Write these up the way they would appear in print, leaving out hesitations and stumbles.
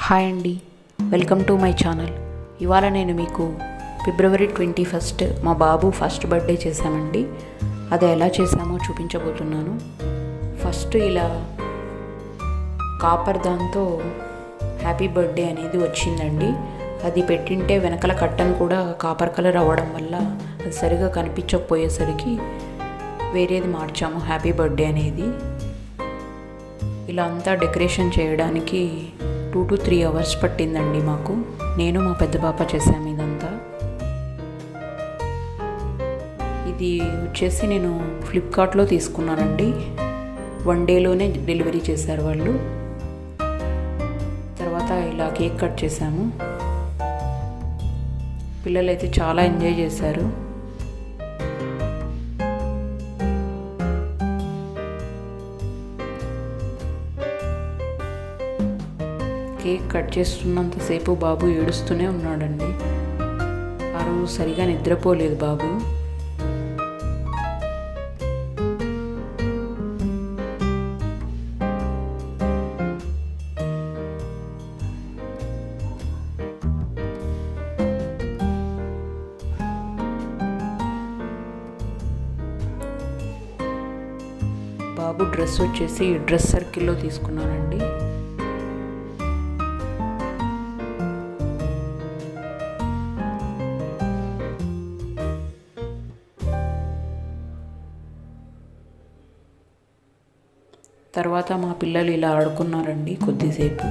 Hi అండి, welcome to my channel. ఇవాళ నేను మీకు ఫిబ్రవరి 21 మా బాబు ఫస్ట్ బర్త్డే చేశామండి. అది ఎలా చేశామో చూపించబోతున్నాను. ఫస్ట్ ఇలా కాపర్ దాంతో హ్యాపీ బర్త్డే అనేది వచ్చిందండి. అది పెట్టింటే వెనకల కట్టన్ కూడా కాపర్ కలర్ అవ్వడం వల్ల అది సరిగా కనిపించకపోయేసరికి వేరేది మార్చాము హ్యాపీ బర్త్డే అనేది. ఇలా అంతా డెకరేషన్ చేయడానికి 2 to 3 hours పట్టిందండి మాకు. నేను మా పెద్ద పాప చేశాము ఇదంతా. ఇది వచ్చేసి నేను ఫ్లిప్కార్ట్లో తీసుకున్నానండి. 1 dayలోనే డెలివరీ చేశారు వాళ్ళు. తర్వాత ఇలా కేక్ కట్ చేశాము. పిల్లలైతే చాలా ఎంజాయ్ చేశారు. కేక్ కట్ చేస్తున్నంతసేపు బాబు ఏడుస్తూనే ఉన్నాడండి. ఆ రోజు సరిగా నిద్రపోలేదు బాబు. బాబు డ్రెస్ వచ్చేసి డ్రెస్ సర్కిల్లో తీసుకున్నానండి. తర్వాత మా పిల్లలు ఇలా ఆడుకున్నారండి కొద్దిసేపు.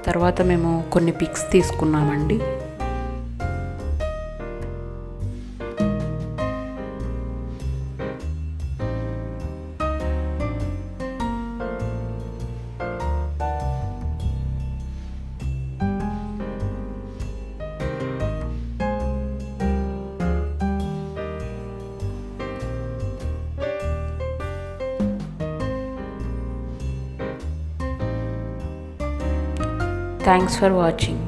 తర్వాత మేము కొన్ని పిక్స్ తీసుకున్నామండి. Thanks for watching.